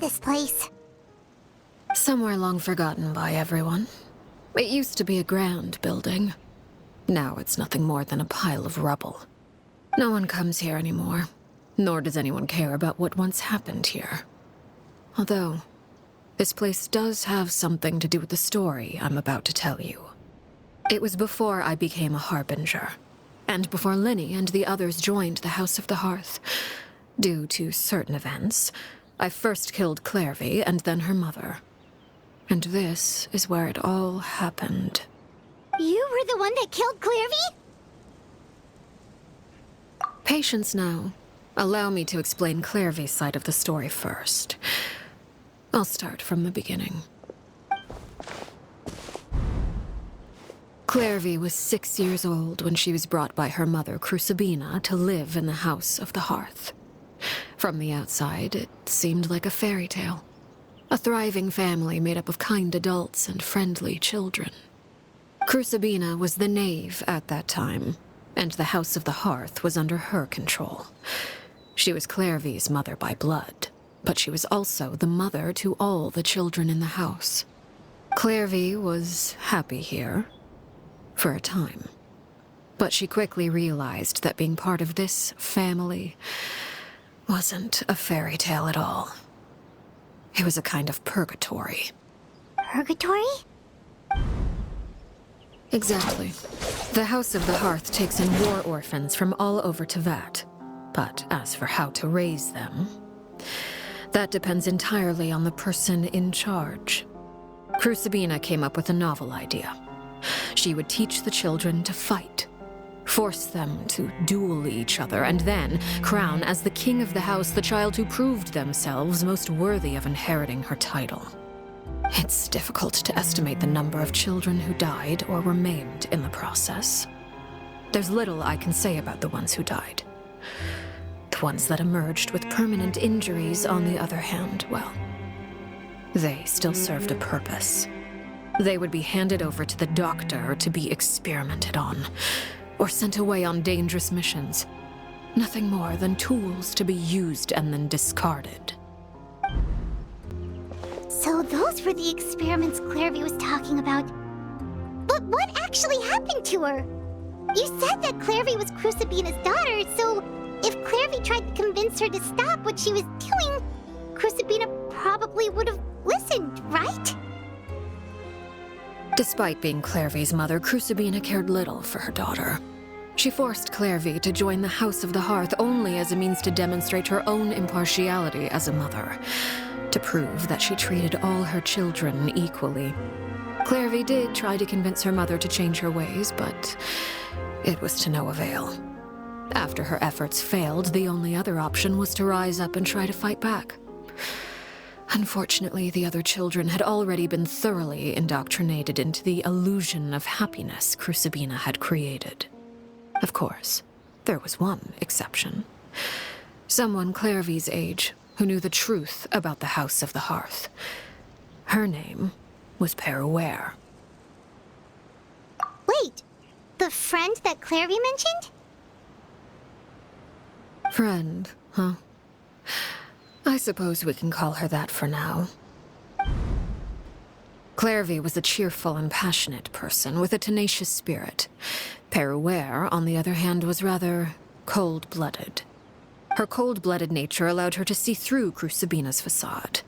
this place? Somewhere long forgotten by everyone. It used to be a grand building. Now it's nothing more than a pile of rubble. No one comes here anymore, nor does anyone care about what once happened here. Although, this place does have something to do with the story I'm about to tell you. It was before I became a Harbinger, and before Linny and the others joined the House of the Hearth. Due to certain events, I first killed Clairvy and then her mother. And this is where it all happened. You were the one that killed Clairvy? Patience now. Allow me to explain Clairvy's side of the story first. I'll start from the beginning. Clairvy was 6 years old when she was brought by her mother, Crucibina, to live in the House of the Hearth. From the outside, it seemed like a fairy tale. A thriving family made up of kind adults and friendly children. Crucibina was the knave at that time, and the House of the Hearth was under her control. She was Clairvy's mother by blood, but she was also the mother to all the children in the house. Clairvy was happy here, for a time. But she quickly realized that being part of this family wasn't a fairy tale at all. It was a kind of purgatory. Purgatory? Exactly. The House of the Hearth takes in war orphans from all over Tevat. But as for how to raise them, that depends entirely on the person in charge. Crucibina came up with a novel idea. She would teach the children to fight, force them to duel each other, and then crown as the king of the house the child who proved themselves most worthy of inheriting her title. It's difficult to estimate the number of children who died or were maimed in the process. There's little I can say about the ones who died. The ones that emerged with permanent injuries, on the other hand, well, they still served a purpose. They would be handed over to the doctor to be experimented on, or sent away on dangerous missions. Nothing more than tools to be used and then discarded. So those were the experiments Clairvy was talking about. But what actually happened to her? You said that Clairvy was Crucibina's daughter, so if Clairvy tried to convince her to stop what she was doing, Crucibina probably would have listened, right? Despite being Clairvy's mother, Crucibina cared little for her daughter. She forced Clairvy to join the House of the Hearth only as a means to demonstrate her own impartiality as a mother, to prove that she treated all her children equally. Clairvy did try to convince her mother to change her ways, but it was to no avail. After her efforts failed, the only other option was to rise up and try to fight back. Unfortunately, the other children had already been thoroughly indoctrinated into the illusion of happiness Crucibina had created. Of course, there was one exception. Someone Clairvy's age who knew the truth about the House of the Hearth. Her name was Peruere. Wait, the friend that Clairvy mentioned? Friend, huh? I suppose we can call her that for now. Clairvy was a cheerful and passionate person with a tenacious spirit. Peruere, on the other hand, was rather cold-blooded. Her cold-blooded nature allowed her to see through Crucibina's facade.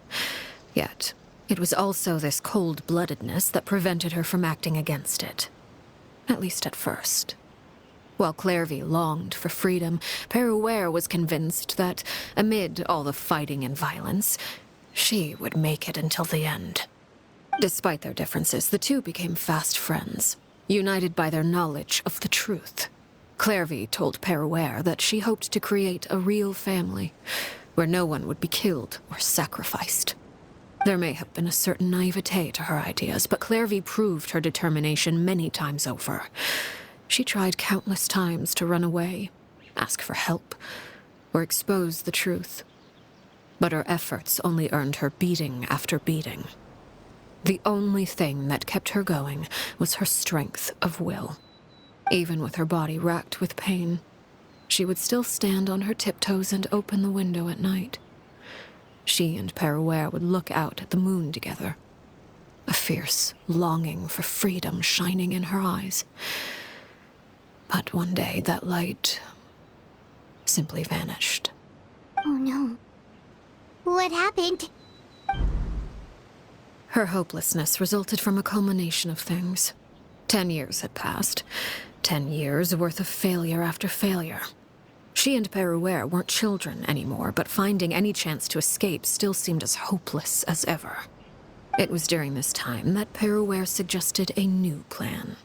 Yet, it was also this cold-bloodedness that prevented her from acting against it. At least at first. While Clairvy longed for freedom, Peruere was convinced that, amid all the fighting and violence, she would make it until the end. Despite their differences, the two became fast friends, united by their knowledge of the truth. Clairvy told Peruere that she hoped to create a real family, where no one would be killed or sacrificed. There may have been a certain naivete to her ideas, but Clairvy proved her determination many times over. She tried countless times to run away, ask for help, or expose the truth. But her efforts only earned her beating after beating. The only thing that kept her going was her strength of will. Even with her body racked with pain, she would still stand on her tiptoes and open the window at night. She and Peruere would look out at the moon together, a fierce longing for freedom shining in her eyes. But one day that light simply vanished. Oh no. What happened? Her hopelessness resulted from a culmination of things. 10 years had passed. 10 years worth of failure after failure. She and Peruere weren't children anymore, but finding any chance to escape still seemed as hopeless as ever. It was during this time that Peruere suggested a new plan.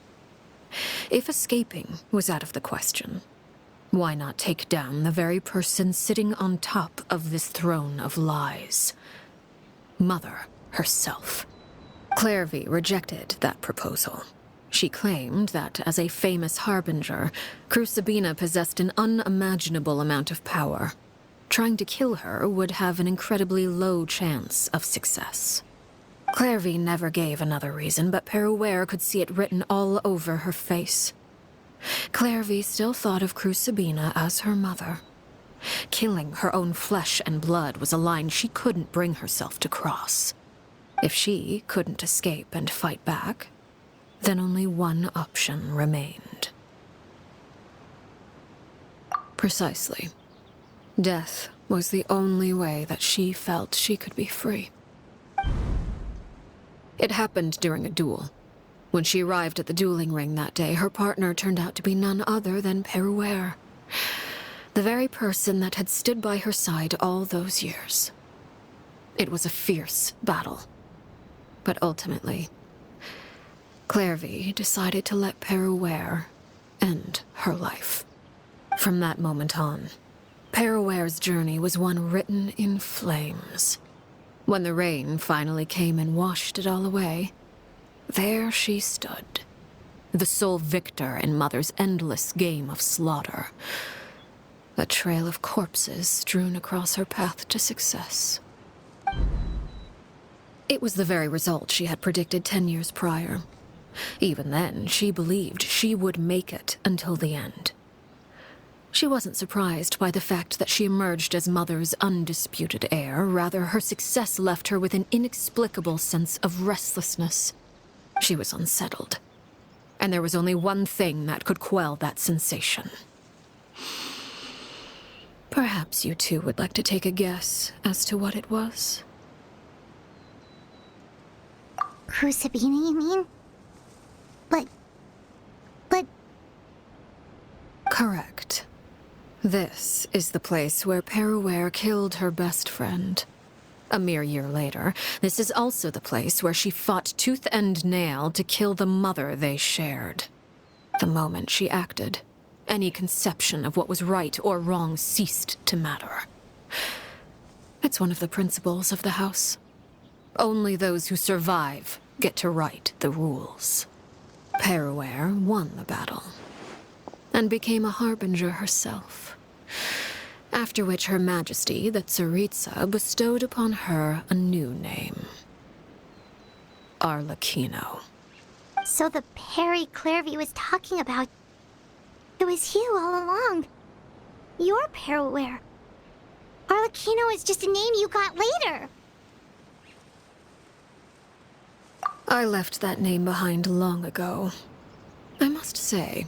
If escaping was out of the question, why not take down the very person sitting on top of this throne of lies? Mother herself. Clairvy rejected that proposal. She claimed that, as a famous harbinger, Crucibina possessed an unimaginable amount of power. Trying to kill her would have an incredibly low chance of success. Clairvy never gave another reason, but Peruere could see it written all over her face. Clairvy still thought of Crucibina as her mother. Killing her own flesh and blood was a line she couldn't bring herself to cross. If she couldn't escape and fight back, then only one option remained. Precisely. Death was the only way that she felt she could be free. It happened during a duel. When she arrived at the dueling ring that day, her partner turned out to be none other than Peruere, the very person that had stood by her side all those years. It was a fierce battle. But ultimately, Clairvy decided to let Peruere end her life. From that moment on, Peruere's journey was one written in flames. When the rain finally came and washed it all away, there she stood, the sole victor in Mother's endless game of slaughter. A trail of corpses strewn across her path to success. It was the very result she had predicted 10 years prior. Even then, she believed she would make it until the end. She wasn't surprised by the fact that she emerged as Mother's undisputed heir. Rather, her success left her with an inexplicable sense of restlessness. She was unsettled, and there was only one thing that could quell that sensation. Perhaps you two would like to take a guess as to what it was? Crucibina, you mean? But... Correct. This is the place where Peruere killed her best friend. A mere year later, this is also the place where she fought tooth and nail to kill the mother they shared. The moment she acted, any conception of what was right or wrong ceased to matter. It's one of the principles of the house. Only those who survive get to write the rules. Peruere won the battle, and became a harbinger herself. After which Her Majesty, the Tsaritsa, bestowed upon her a new name. Arlecchino. So the Perry Clairvy was talking about... It was you all along. You're Peruere. Arlecchino is just a name you got later. I left that name behind long ago. I must say,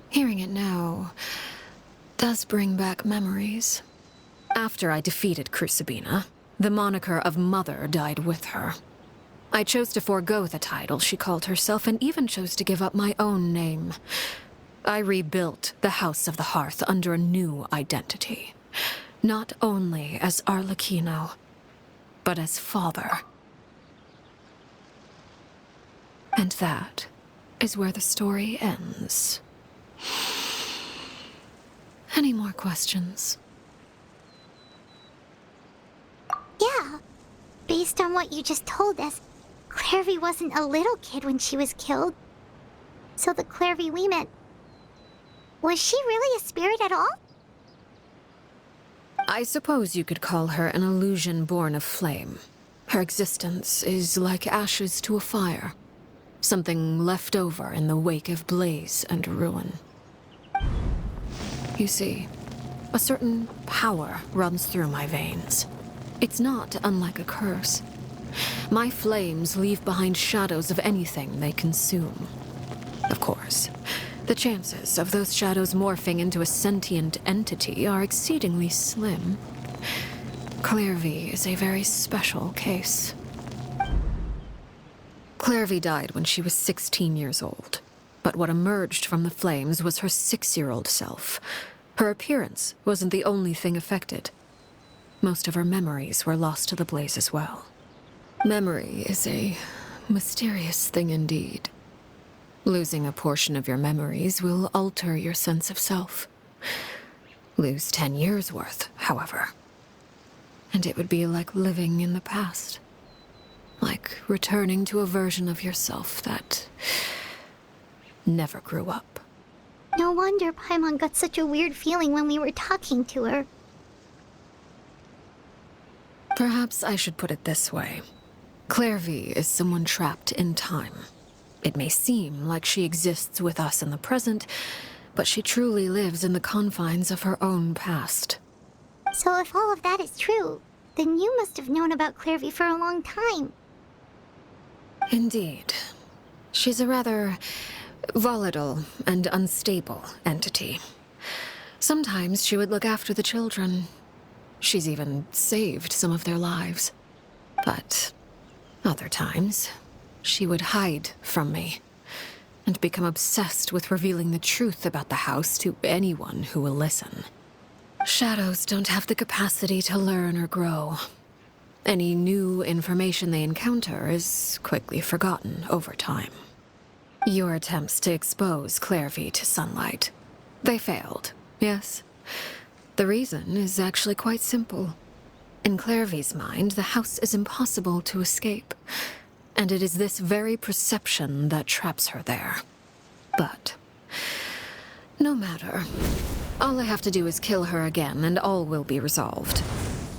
hearing it now does bring back memories. After I defeated Crucibina, the moniker of Mother died with her. I chose to forego the title she called herself, and even chose to give up my own name. I rebuilt the House of the Hearth under a new identity. Not only as Arlecchino, but as father. And that is where the story ends. Any more questions? Yeah. Based on what you just told us, Clairvy wasn't a little kid when she was killed. So the Clairvy we met... Was she really a spirit at all? I suppose you could call her an illusion born of flame. Her existence is like ashes to a fire. Something left over in the wake of blaze and ruin. You see, a certain power runs through my veins. It's not unlike a curse. My flames leave behind shadows of anything they consume. Of course, the chances of those shadows morphing into a sentient entity are exceedingly slim. Clairvy is a very special case. Clairvy died when she was 16 years old, but what emerged from the flames was her 6-year-old self. Her appearance wasn't the only thing affected. Most of her memories were lost to the blaze as well. Memory is a mysterious thing indeed. Losing a portion of your memories will alter your sense of self. Lose 10 years' worth, however, and it would be like living in the past. Like returning to a version of yourself that never grew up. No wonder Paimon got such a weird feeling when we were talking to her. Perhaps I should put it this way. Clairvy is someone trapped in time. It may seem like she exists with us in the present, but she truly lives in the confines of her own past. So if all of that is true, then you must have known about Clairvy for a long time. Indeed. She's a rather volatile and unstable entity. Sometimes she would look after the children. She's even saved some of their lives. But other times, she would hide from me and become obsessed with revealing the truth about the house to anyone who will listen. Shadows don't have the capacity to learn or grow. Any new information they encounter is quickly forgotten over time. Your attempts to expose Clairvy to sunlight, they failed, yes? The reason is actually quite simple. In Clairvy's mind, the house is impossible to escape, and it is this very perception that traps her there. But no matter. All I have to do is kill her again, and all will be resolved.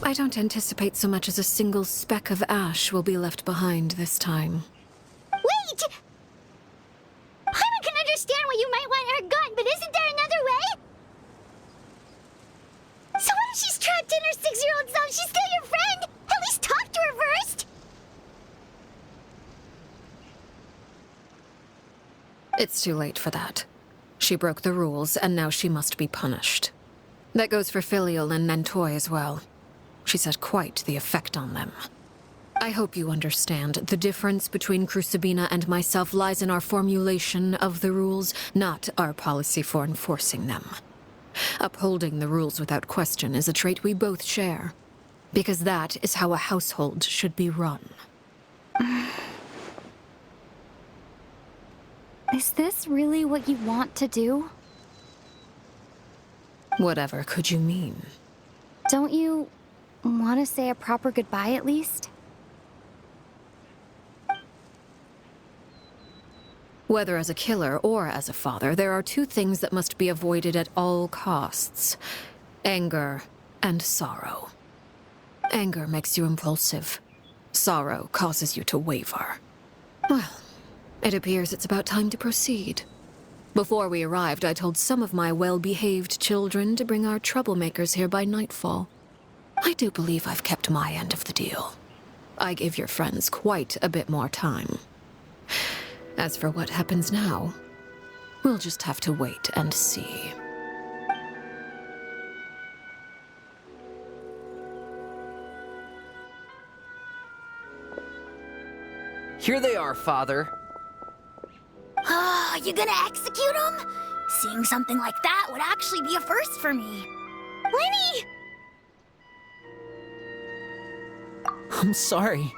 I don't anticipate so much as a single speck of ash will be left behind this time. Wait! Paimon can understand why you might want her gone, but isn't there another way? So what if she's trapped in her 6-year-old self? She's still your friend! At least talk to her first! It's too late for that. She broke the rules, and now she must be punished. That goes for Filial and Nantoy as well. She's had quite the effect on them. I hope you understand. The difference between Crucibina and myself lies in our formulation of the rules, not our policy for enforcing them. Upholding the rules without question is a trait we both share, because that is how a household should be run. Is this really what you want to do? Whatever could you mean? Don't you want to say a proper goodbye at least? Whether as a killer or as a father, there are two things that must be avoided at all costs: anger and sorrow. Anger makes you impulsive. Sorrow causes you to waver. Well, it appears it's about time to proceed. Before we arrived, I told some of my well-behaved children to bring our troublemakers here by nightfall. I do believe I've kept my end of the deal. I gave your friends quite a bit more time. As for what happens now, we'll just have to wait and see. Here they are, Father. You gonna execute him? Seeing something like that would actually be a first for me. Lenny! I'm sorry.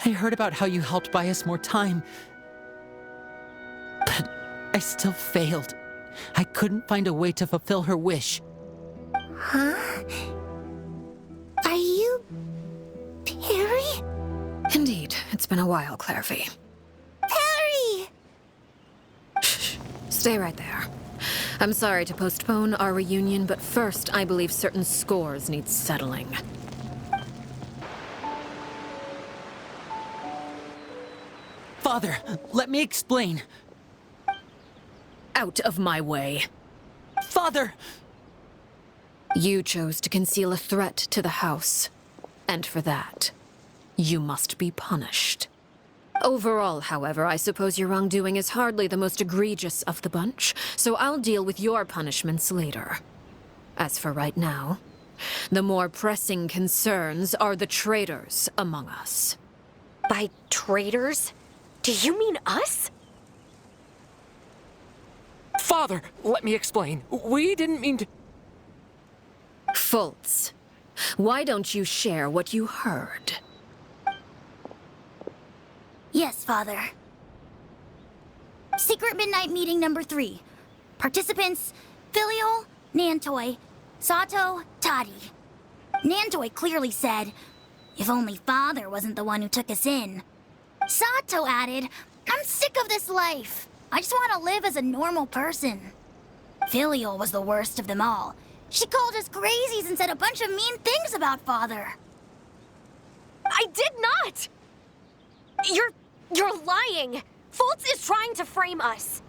I heard about how you helped buy us more time. But I still failed. I couldn't find a way to fulfill her wish. Huh? Are you... Perry? Indeed, it's been a while, Clairvy. Perry! Shh, stay right there. I'm sorry to postpone our reunion, but first I believe certain scores need settling. Father, let me explain. Out of my way. Father! You chose to conceal a threat to the house. And for that, you must be punished. Overall, however, I suppose your wrongdoing is hardly the most egregious of the bunch, so I'll deal with your punishments later. As for right now, the more pressing concerns are the traitors among us. By traitors? Do you mean us? Father, let me explain. We didn't mean to... Fultz, why don't you share what you heard? Yes, Father. Secret Midnight Meeting number 3. Participants, Filial, Nantoi, Sato, Tadi. Nantoi clearly said, if only Father wasn't the one who took us in. Sato added, I'm sick of this life. I just want to live as a normal person. Filial was the worst of them all. She called us crazies and said a bunch of mean things about Father. I did not! You're lying! Fultz is trying to frame us.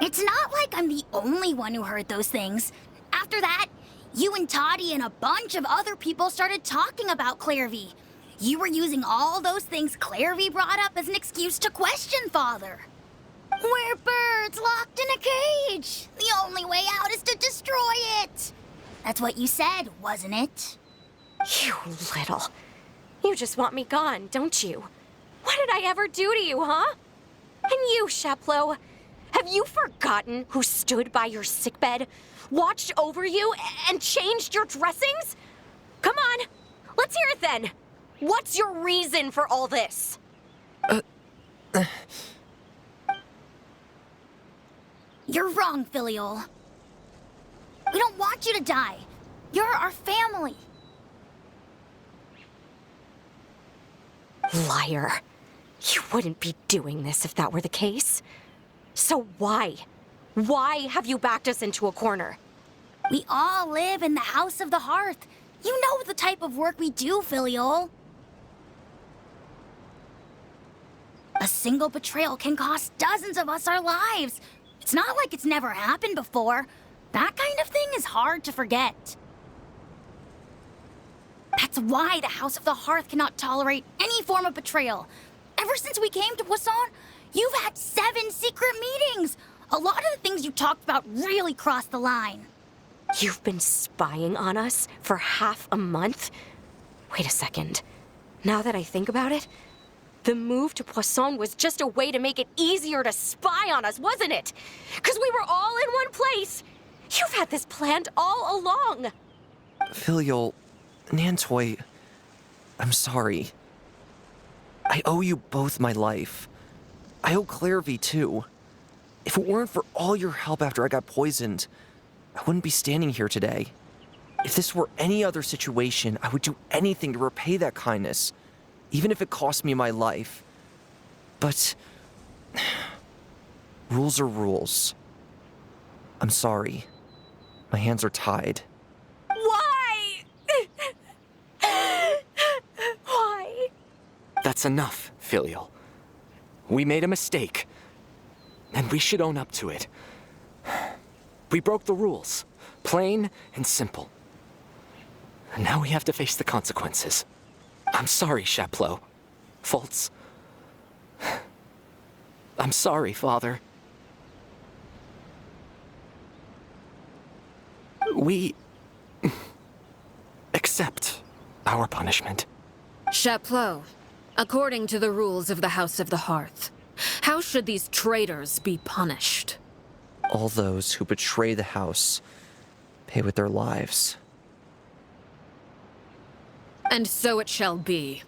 It's not like I'm the only one who heard those things. After that, you and Toddy and a bunch of other people started talking about Clairvy. You were using all those things Clairvy brought up as an excuse to question Father. We're birds locked in a cage. The only way out is to destroy it. That's what you said, wasn't it? You little... You just want me gone, don't you? What did I ever do to you, huh? And you, Sheplo, have you forgotten who stood by your sickbed, watched over you, and changed your dressings? Come on, let's hear it then. What's your reason for all this? You're wrong, Filial. We don't want you to die. You're our family. Liar. You wouldn't be doing this if that were the case. So why? Why have you backed us into a corner? We all live in the House of the Hearth. You know the type of work we do, Filial. A single betrayal can cost dozens of us our lives. It's not like it's never happened before. That kind of thing is hard to forget. That's why the House of the Hearth cannot tolerate any form of betrayal. Ever since we came to Poisson, you've had 7 secret meetings. A lot of the things you talked about really crossed the line. You've been spying on us for half a month? Wait a second. Now that I think about it, the move to Poisson was just a way to make it easier to spy on us, wasn't it? Because we were all in one place. You've had this planned all along. Filial, Nantoi, I'm sorry. I owe you both my life. I owe Clairvy too. If it weren't for all your help after I got poisoned, I wouldn't be standing here today. If this were any other situation, I would do anything to repay that kindness, even if it cost me my life. But rules are rules. I'm sorry. My hands are tied. Why? Why? That's enough, Filial. We made a mistake, and we should own up to it. We broke the rules, plain and simple. And now we have to face the consequences. I'm sorry, Sheplo. Fultz. I'm sorry, Father. We accept our punishment. Chapleau, according to the rules of the House of the Hearth, how should these traitors be punished? All those who betray the house pay with their lives. And so it shall be.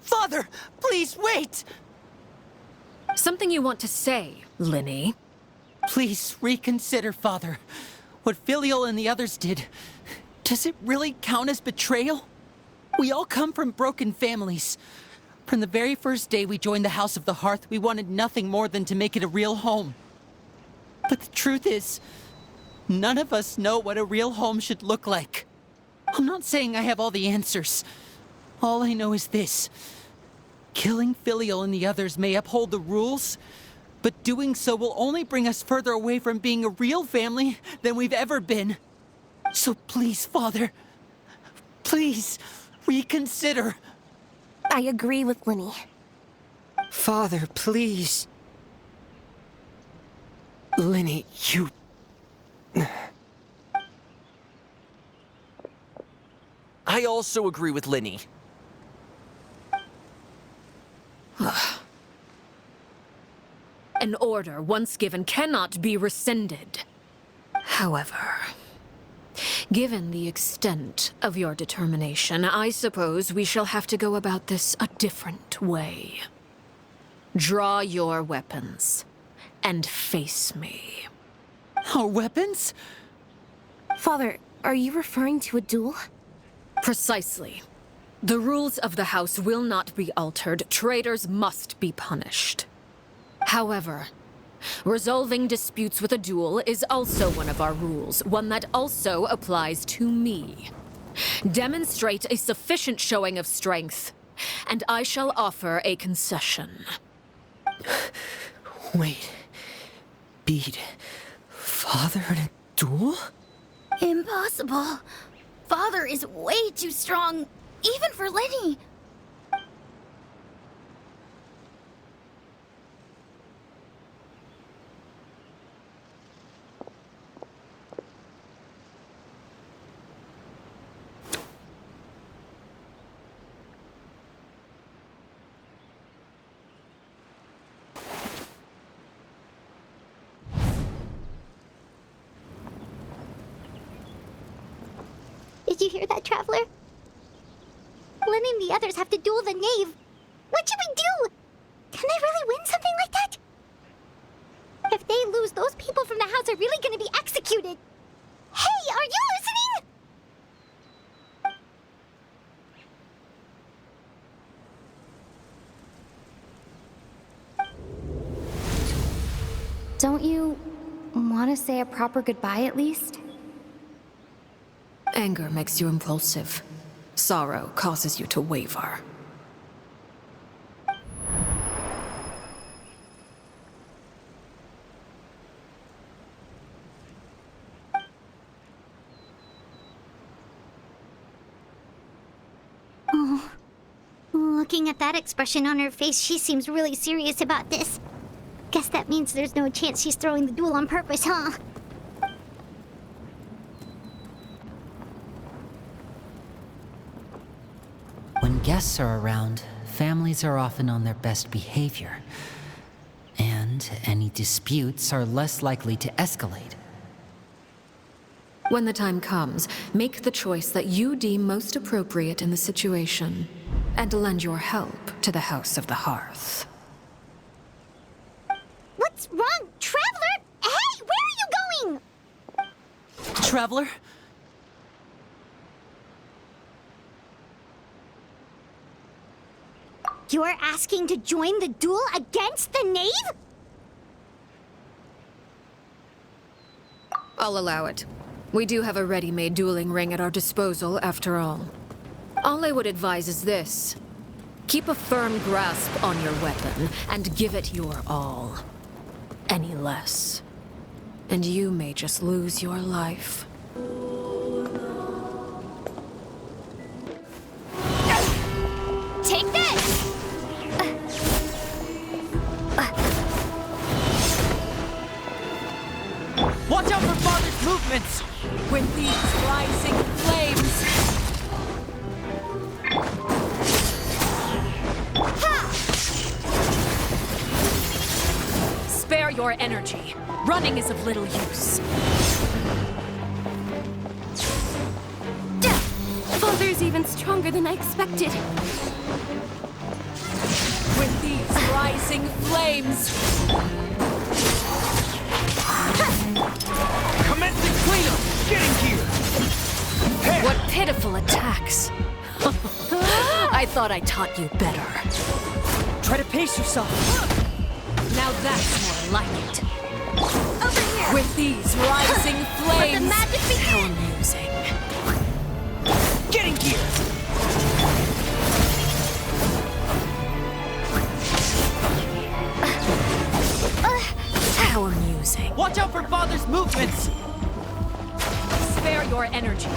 Father, please wait! Something you want to say, Linny? Please reconsider, Father. What Filial and the others did, does it really count as betrayal? We all come from broken families. From the very first day we joined the House of the Hearth, we wanted nothing more than to make it a real home. But the truth is, none of us know what a real home should look like. I'm not saying I have all the answers. All I know is this. Killing Filial and the others may uphold the rules, but doing so will only bring us further away from being a real family than we've ever been. So please, Father, please, reconsider. I agree with Linny. Father, please. Linny, you... I also agree with Linny. An order once given cannot be rescinded. However, given the extent of your determination, I suppose we shall have to go about this a different way. Draw your weapons and face me. Our weapons? Father, are you referring to a duel? Precisely. The rules of the house will not be altered. Traitors must be punished. However, resolving disputes with a duel is also one of our rules, one that also applies to me. Demonstrate a sufficient showing of strength, and I shall offer a concession. Wait. Beat Father in a duel? Impossible. Father is way too strong, even for Linny. Did you hear that, Traveler? Lenny and the others have to duel the knave. What should we do? Can they really win something like that? If they lose, those people from the house are really going to be executed. Hey, are you listening? Don't you want to say a proper goodbye at least? Anger makes you impulsive. Sorrow causes you to waver. Oh, looking at that expression on her face, she seems really serious about this. Guess that means there's no chance she's throwing the duel on purpose, huh? When guests are around, families are often on their best behavior. And any disputes are less likely to escalate. When the time comes, make the choice that you deem most appropriate in the situation, and lend your help to the House of the Hearth. What's wrong, Traveler? Hey, where are you going? Traveler? You're asking to join the duel against the knave? I'll allow it. We do have a ready-made dueling ring at our disposal, after all. All I would advise is this. Keep a firm grasp on your weapon, and give it your all. Any less, and you may just lose your life. Take this! Watch out for Father's movements! With these rising flames! Spare your energy. Running is of little use. Father's even stronger than I expected. With these rising flames! Commencing cleanup! Getting here! Hey. What pitiful attacks! I thought I taught you better. Try to pace yourself. Now that's more like it. Over here! With these rising flames, Let the magic begin! how amusing. here. Power musing. Watch out for Father's movements! Spare your energy.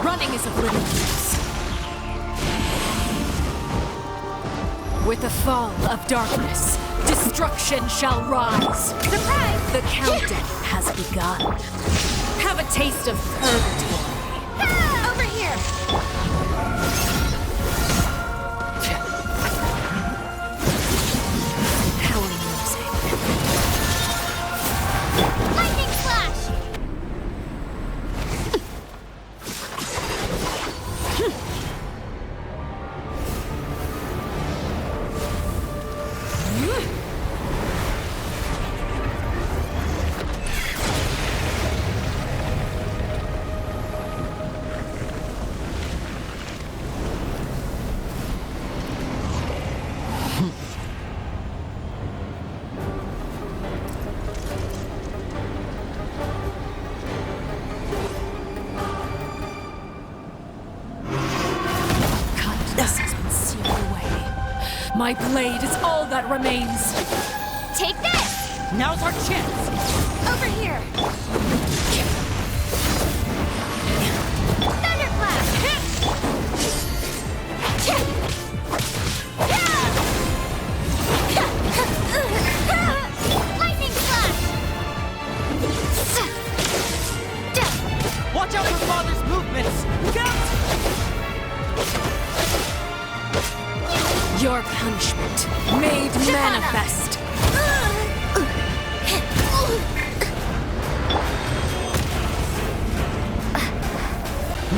Running is of little use. With the fall of darkness, destruction shall rise. Surprise! The countdown has begun. Have a taste of Purgatorius. Over here! Power musing. Lightning flash! Kindness has been sealed away. My blade is all that remains. Take this! Now's our chance! Over here! Thunderclap! Lightning flash! Watch out for Father's movements! Look out! Your punishment made manifest.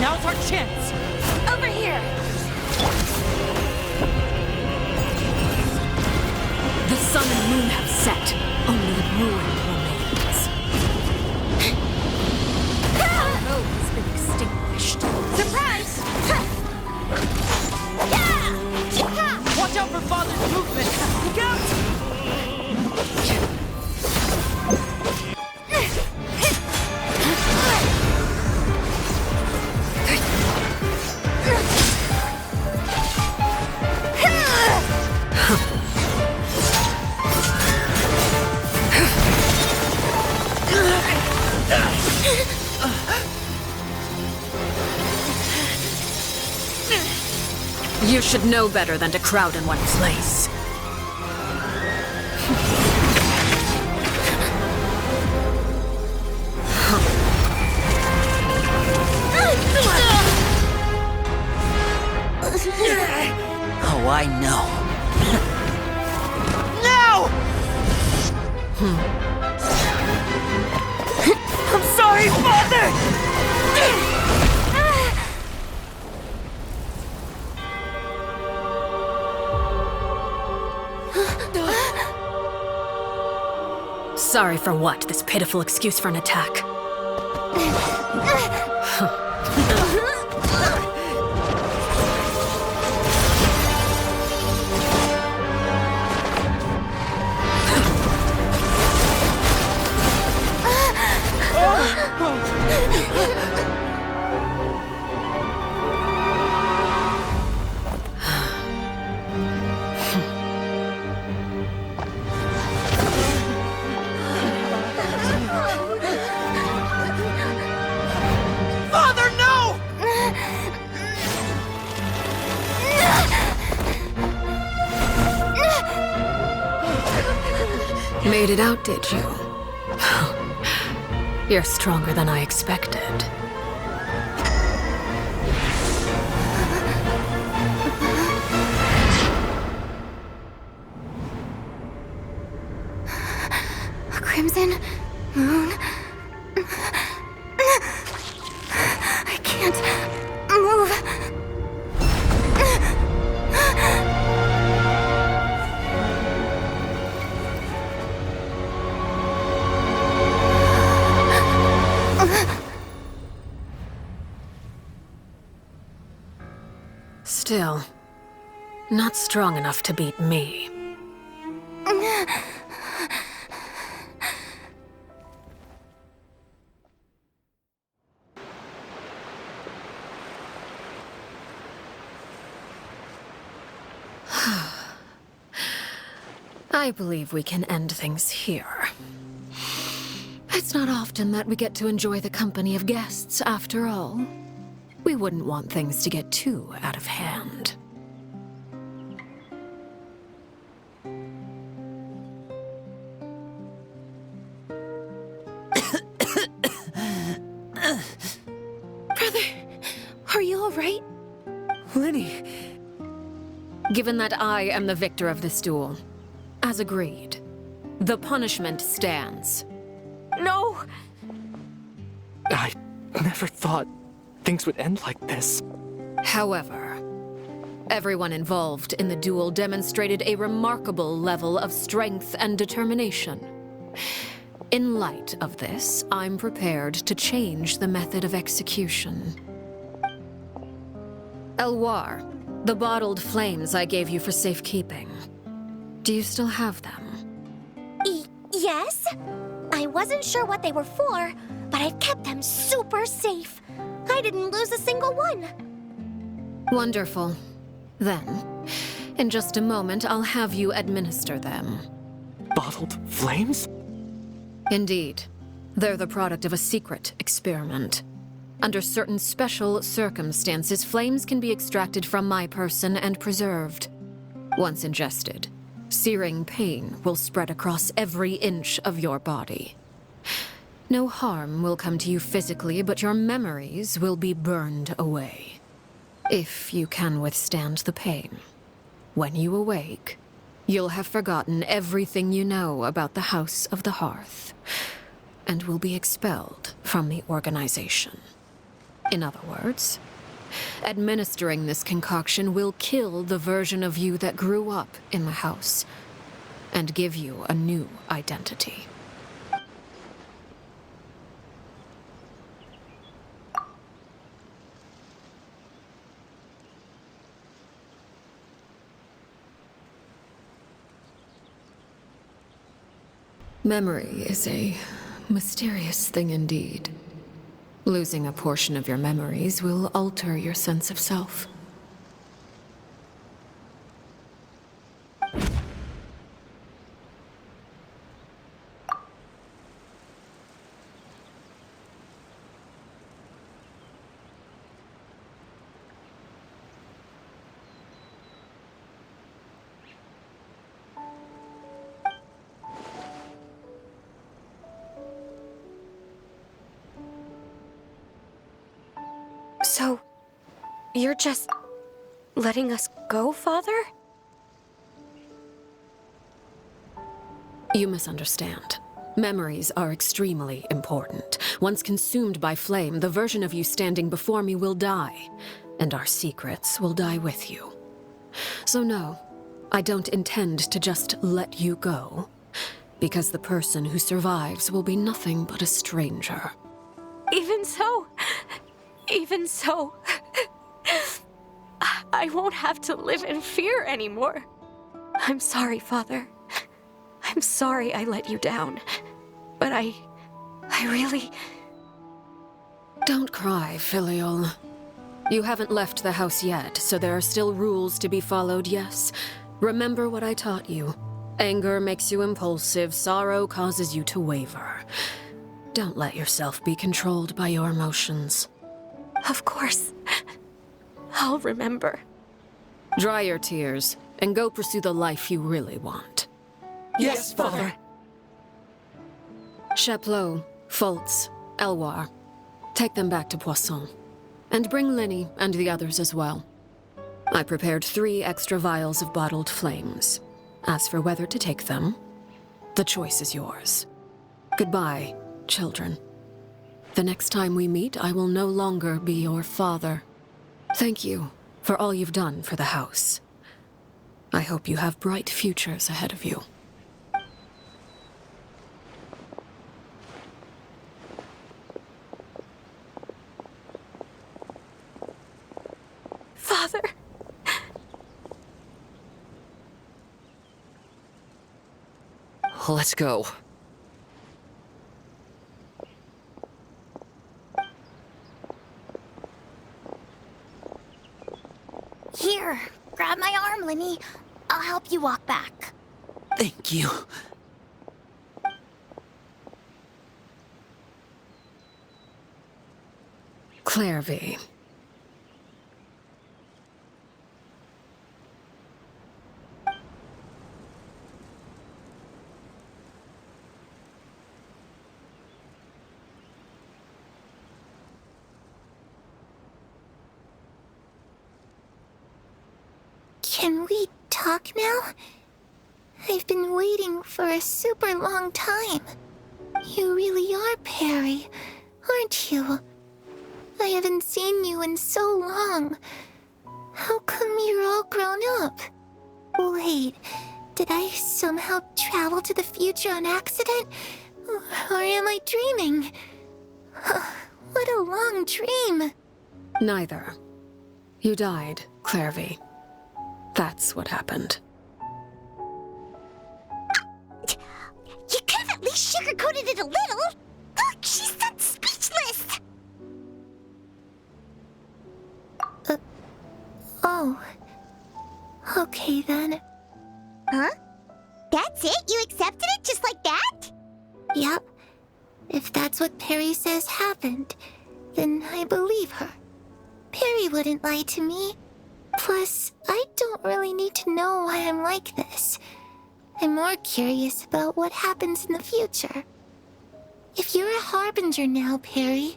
Now's our chance! Over here! The sun and moon have set. Only ruin remains. Our hope has been extinguished. Surprise! Watch out for Father's movements! Look out! You should know better than to crowd in one place. Oh, I know. Now! I'm sorry, Father! Sorry for what? This pitiful excuse for an attack. Father, no! Made it out, did you? You're stronger than I expected. A crimson moon. I can't move. Still, not strong enough to beat me. I believe we can end things here. It's not often that we get to enjoy the company of guests, after all. We wouldn't want things to get too out of hand. Brother, are you alright? Lenny! Given that I am the victor of this duel, as agreed, the punishment stands. No! I never thought things would end like this. However, everyone involved in the duel demonstrated a remarkable level of strength and determination. In light of this, I'm prepared to change the method of execution. Elwar, the bottled flames I gave you for safekeeping. Do you still have them? Yes? I wasn't sure what they were for, but I've kept them super safe. I didn't lose a single one. Wonderful. Then, in just a moment, I'll have you administer them. Bottled flames? Indeed. They're the product of a secret experiment. Under certain special circumstances, flames can be extracted from my person and preserved. Once ingested, searing pain will spread across every inch of your body. No harm will come to you physically, but your memories will be burned away. If you can withstand the pain. When you awake, you'll have forgotten everything you know about the House of the Hearth, and will be expelled from the organization. In other words, administering this concoction will kill the version of you that grew up in the house, and give you a new identity. Memory is a mysterious thing indeed. Losing a portion of your memories will alter your sense of self. So, you're just letting us go, Father? You misunderstand. Memories are extremely important. Once consumed by flame, the version of you standing before me will die, and our secrets will die with you. So no, I don't intend to just let you go, because the person who survives will be nothing but a stranger. Even so, I won't have to live in fear anymore. I'm sorry, Father. I'm sorry I let you down. But I really... Don't cry, Filial. You haven't left the house yet, so there are still rules to be followed, yes? Remember what I taught you. Anger makes you impulsive, sorrow causes you to waver. Don't let yourself be controlled by your emotions. Of course. I'll remember. Dry your tears, and go pursue the life you really want. Yes, Father. Chaplot, Foltz, Elwar. Take them back to Poisson. And bring Lenny and the others as well. I prepared 3 extra vials of bottled flames. As for whether to take them, the choice is yours. Goodbye, children. The next time we meet, I will no longer be your father. Thank you for all you've done for the house. I hope you have bright futures ahead of you. Father. Let's go. Here, grab my arm, Lenny. I'll help you walk back. Thank you. Clairvy. Can we talk now? I've been waiting for a super long time. You really are Perry, aren't you? I haven't seen you in so long. How come you're all grown up? Wait, did I somehow travel to the future on accident? Or am I dreaming? What a long dream. Neither. You died, Clairvy. That's what happened. You could have at least sugarcoated it a little. Look, she's that speechless. Oh. Okay then. Huh? That's it? You accepted it just like that? Yep. If that's what Perry says happened, then I believe her. Perry wouldn't lie to me. Plus, I don't really need to know why I'm like this. I'm more curious about what happens in the future. If you're a harbinger now, Perry,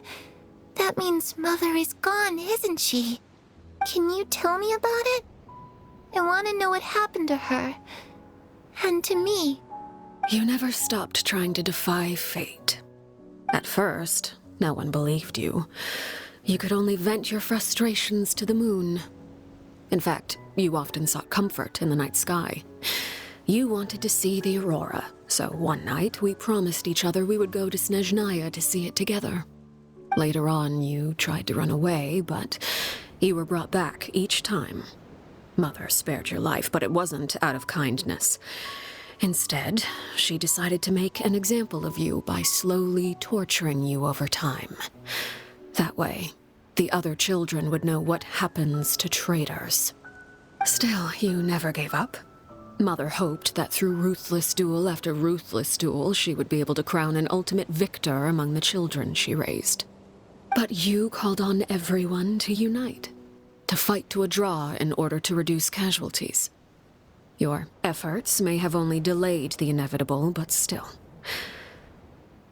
that means Mother is gone, isn't she? Can you tell me about it? I want to know what happened to her. And to me. You never stopped trying to defy fate. At first, no one believed you. You could only vent your frustrations to the moon. In fact, you often sought comfort in the night sky. You wanted to see the aurora, so one night we promised each other we would go to Snezhnaya to see it together. Later on, you tried to run away, but you were brought back each time. Mother spared your life, but it wasn't out of kindness. Instead, she decided to make an example of you by slowly torturing you over time. That way, the other children would know what happens to traitors. Still, you never gave up. Mother hoped that through ruthless duel after ruthless duel, she would be able to crown an ultimate victor among the children she raised. But you called on everyone to unite, to fight to a draw in order to reduce casualties. Your efforts may have only delayed the inevitable, but still.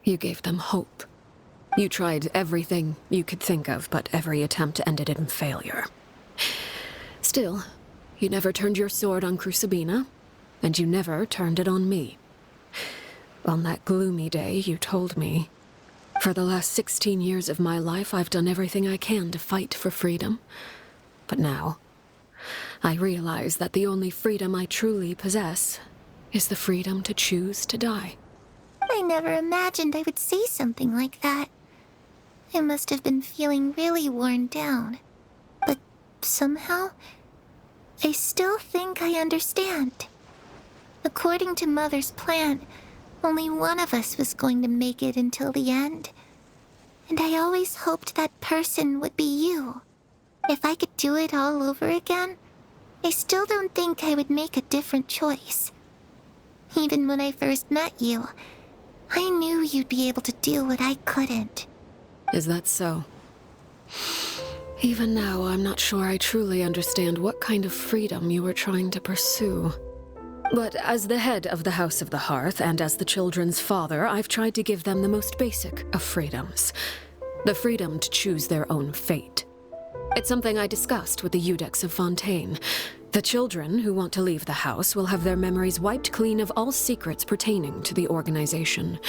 You gave them hope. You tried everything you could think of, but every attempt ended in failure. Still, you never turned your sword on Crucibina, and you never turned it on me. On that gloomy day, you told me, "For the last 16 years of my life, I've done everything I can to fight for freedom. But now, I realize that the only freedom I truly possess is the freedom to choose to die." I never imagined I would say something like that. I must have been feeling really worn down. But somehow, I still think I understand. According to Mother's plan, only one of us was going to make it until the end. And I always hoped that person would be you. If I could do it all over again, I still don't think I would make a different choice. Even when I first met you, I knew you'd be able to do what I couldn't. Is that so? Even now, I'm not sure I truly understand what kind of freedom you were trying to pursue. But as the head of the House of the Hearth and as the children's father, I've tried to give them the most basic of freedoms. The freedom to choose their own fate. It's something I discussed with the Iudex of Fontaine. The children who want to leave the house will have their memories wiped clean of all secrets pertaining to the organization.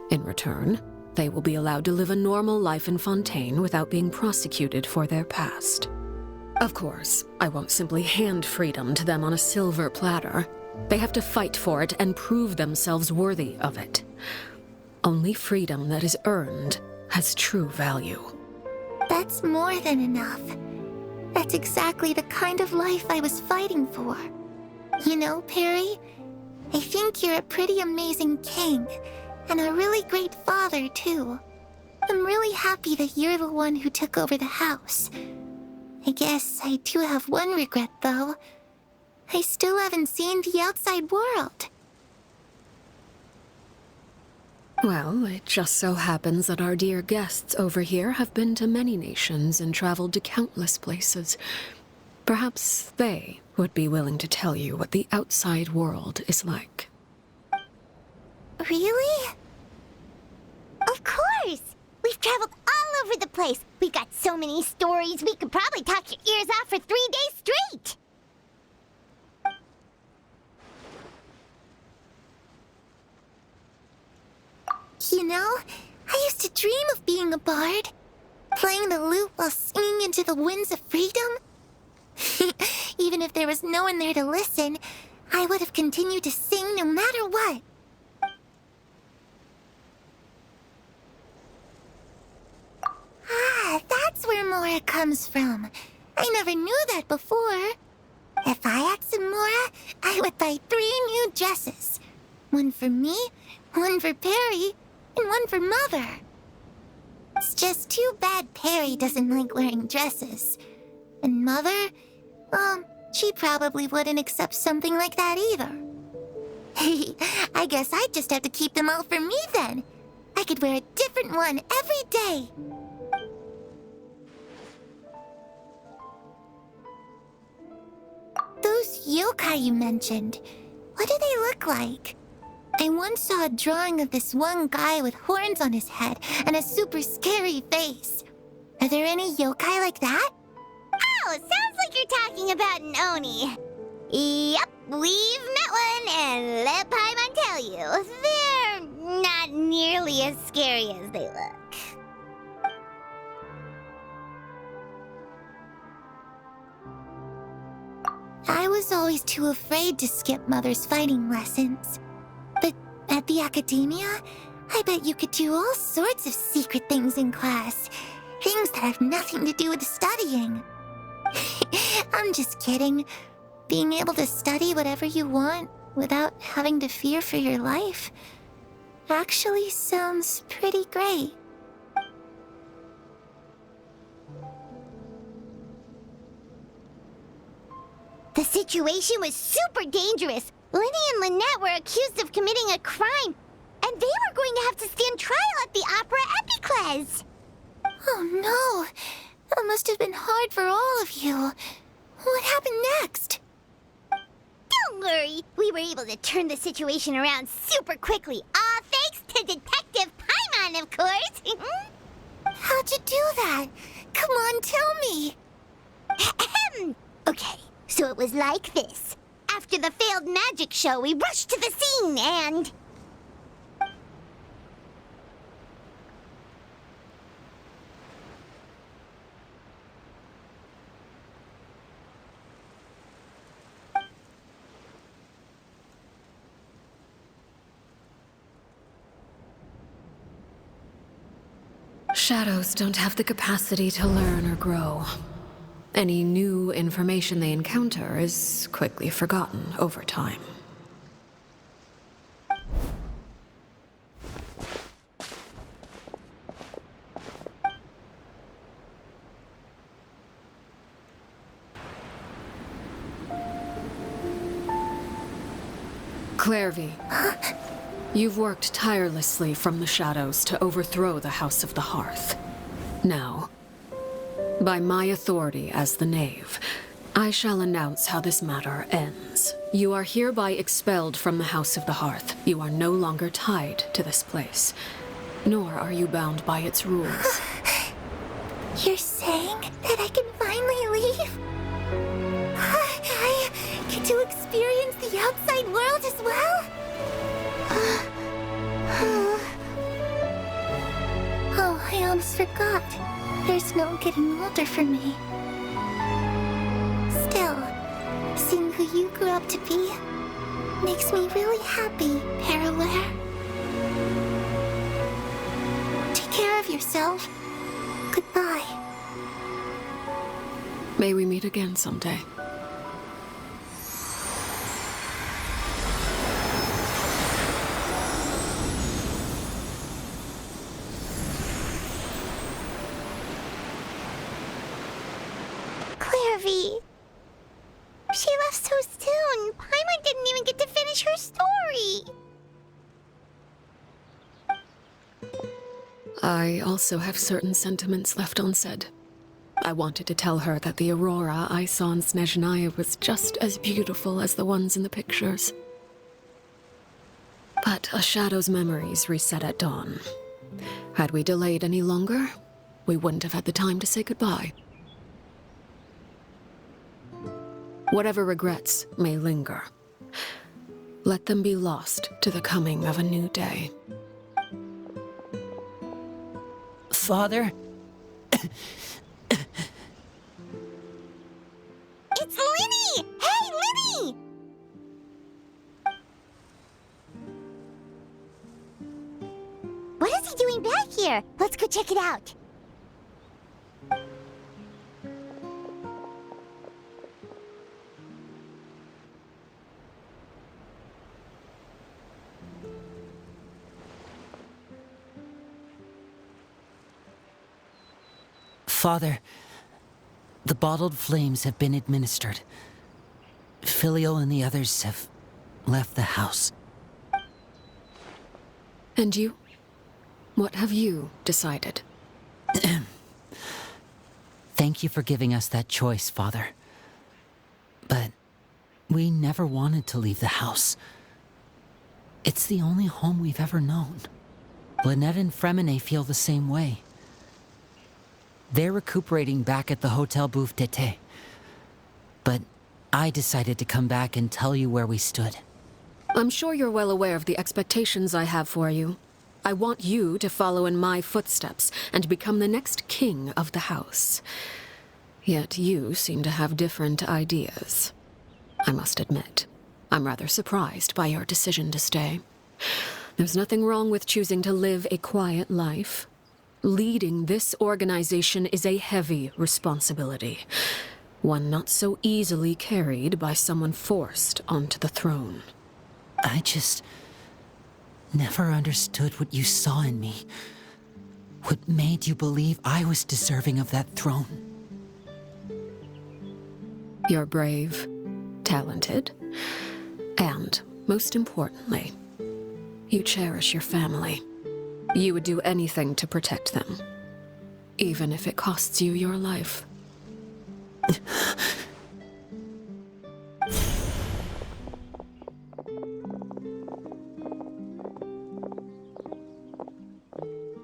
In return, they will be allowed to live a normal life in Fontaine without being prosecuted for their past. Of course, I won't simply hand freedom to them on a silver platter. They have to fight for it and prove themselves worthy of it. Only freedom that is earned has true value. That's more than enough. That's exactly the kind of life I was fighting for. You know, Perry, I think you're a pretty amazing king, and a really great father, too. I'm really happy that you're the one who took over the house. I guess I do have one regret, though. I still haven't seen the outside world. Well, it just so happens that our dear guests over here have been to many nations and traveled to countless places. Perhaps they would be willing to tell you what the outside world is like. Really? Of course! We've traveled all over the place. We've got so many stories, we could probably talk your ears off for 3 days straight! You know, I used to dream of being a bard. Playing the lute while singing into the winds of freedom. Even if there was no one there to listen, I would have continued to sing no matter what. Ah, that's where Mora comes from. I never knew that before. If I had some Mora, I would buy 3 new dresses. One for me, one for Perry, and one for Mother. It's just too bad Perry doesn't like wearing dresses. And Mother, well, she probably wouldn't accept something like that either. I guess I'd just have to keep them all for me then. I could wear a different one every day. Those yokai you mentioned, what do they look like? I once saw a drawing of this one guy with horns on his head and a super scary face. Are there any yokai like that? Oh, sounds like you're talking about an Oni. Yep, we've met one, and let Paimon tell you, they're not nearly as scary as they look. I was always too afraid to skip Mother's fighting lessons. But at the academia, I bet you could do all sorts of secret things in class. Things that have nothing to do with studying. I'm just kidding. Being able to study whatever you want without having to fear for your life actually sounds pretty great. The situation was super dangerous. Lenny and Lynette were accused of committing a crime, and they were going to have to stand trial at the Opera Epicles. Oh no, that must have been hard for all of you. What happened next? Don't worry, we were able to turn the situation around super quickly, all thanks to Detective Paimon, of course. How'd you do that? Come on, tell me. Okay, so it was like this. After the failed magic show, we rushed to the scene and... Shadows don't have the capacity to learn or grow. Any new information they encounter is quickly forgotten over time. Clairvy, you've worked tirelessly from the shadows to overthrow the House of the Hearth. Now, by my authority as the Knave, I shall announce how this matter ends. You are hereby expelled from the House of the Hearth. You are no longer tied to this place, nor are you bound by its rules. You're saying that I can finally leave? I get to experience the outside world as well? Oh, I almost forgot. There's no getting older for me. Still, seeing who you grew up to be makes me really happy, Paraware. Take care of yourself. Goodbye. May we meet again someday. Clairvy. She left so soon. Paimon didn't even get to finish her story. I also have certain sentiments left unsaid. I wanted to tell her that the aurora I saw in Snezhnaya was just as beautiful as the ones in the pictures. But a shadow's memories reset at dawn. Had we delayed any longer, we wouldn't have had the time to say goodbye. Whatever regrets may linger, let them be lost to the coming of a new day. Father? It's Linny! Hey, Linny! What is he doing back here? Let's go check it out. Father, the bottled flames have been administered. Filial and the others have left the house. And you? What have you decided? Thank you for giving us that choice, Father. But we never wanted to leave the house. It's the only home we've ever known. Lynette and Fremine feel the same way. They're recuperating back at the Hotel Bouffe d'été. But I decided to come back and tell you where we stood. I'm sure you're well aware of the expectations I have for you. I want you to follow in my footsteps and become the next king of the house. Yet you seem to have different ideas. I must admit, I'm rather surprised by your decision to stay. There's nothing wrong with choosing to live a quiet life. Leading this organization is a heavy responsibility, one not so easily carried by someone forced onto the throne. I just never understood what you saw in me. What made you believe I was deserving of that throne? You're brave, talented, and, most importantly, you cherish your family. You would do anything to protect them, even if it costs you your life.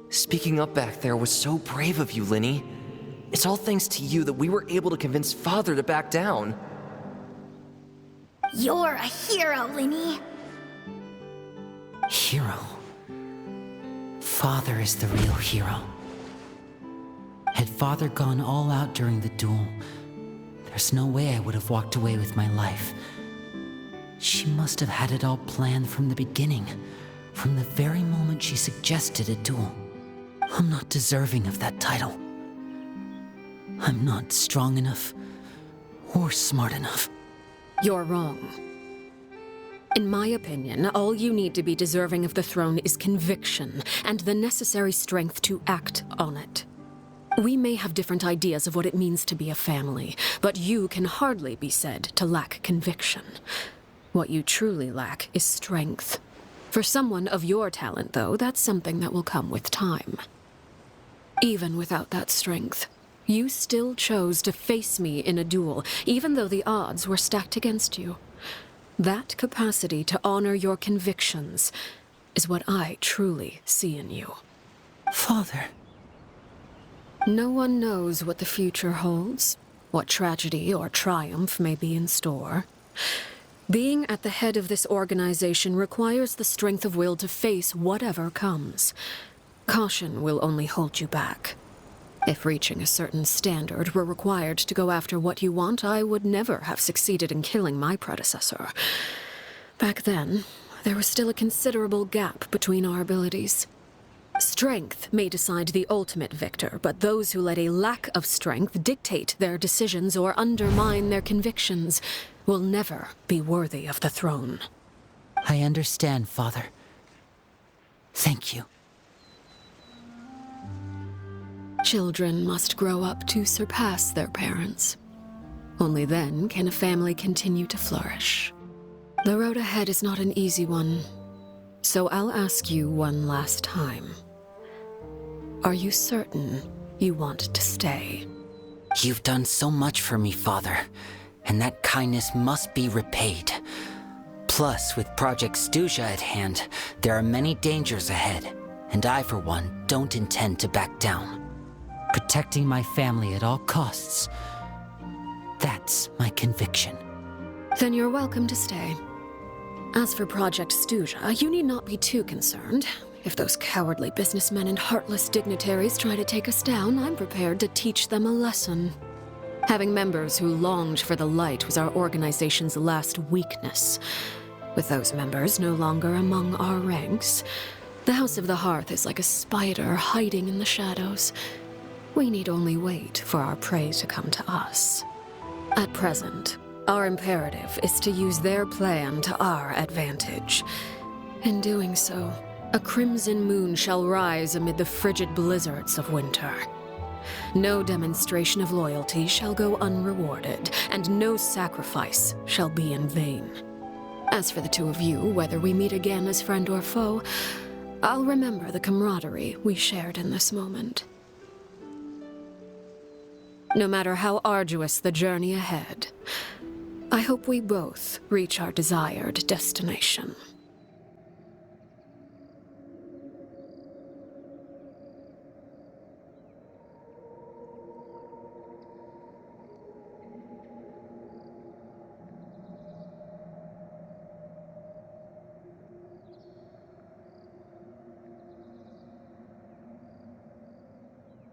Speaking up back there was so brave of you, Linny. It's all thanks to you that we were able to convince Father to back down. You're a hero, Linny. Hero. Father is the real hero. Had Father gone all out during the duel, there's no way I would have walked away with my life. She must have had it all planned from the beginning, from the very moment she suggested a duel. I'm not deserving of that title. I'm not strong enough or smart enough. You're wrong. In my opinion, all you need to be deserving of the throne is conviction and the necessary strength to act on it. We may have different ideas of what it means to be a family, but you can hardly be said to lack conviction. What you truly lack is strength. For someone of your talent, though, that's something that will come with time. Even without that strength, you still chose to face me in a duel, even though the odds were stacked against you. That capacity to honor your convictions is what I truly see in you. Father. No one knows what the future holds, what tragedy or triumph may be in store. Being at the head of this organization requires the strength of will to face whatever comes. Caution will only hold you back. If reaching a certain standard were required to go after what you want, I would never have succeeded in killing my predecessor. Back then, there was still a considerable gap between our abilities. Strength may decide the ultimate victor, but those who let a lack of strength dictate their decisions or undermine their convictions will never be worthy of the throne. I understand, Father. Thank you. Children must grow up to surpass their parents. Only then can a family continue to flourish. The road ahead is not an easy one, so I'll ask you one last time. Are you certain you want to stay? You've done so much for me, Father, and that kindness must be repaid. Plus, with Project Stuja at hand, there are many dangers ahead, and I, for one, don't intend to back down. Protecting my family at all costs. That's my conviction. Then you're welcome to stay. As for Project Stuja, you need not be too concerned. If those cowardly businessmen and heartless dignitaries try to take us down, I'm prepared to teach them a lesson. Having members who longed for the light was our organization's last weakness. With those members no longer among our ranks, the House of the Hearth is like a spider hiding in the shadows. We need only wait for our prey to come to us. At present, our imperative is to use their plan to our advantage. In doing so, a crimson moon shall rise amid the frigid blizzards of winter. No demonstration of loyalty shall go unrewarded, and no sacrifice shall be in vain. As for the two of you, whether we meet again as friend or foe, I'll remember the camaraderie we shared in this moment. No matter how arduous the journey ahead, I hope we both reach our desired destination.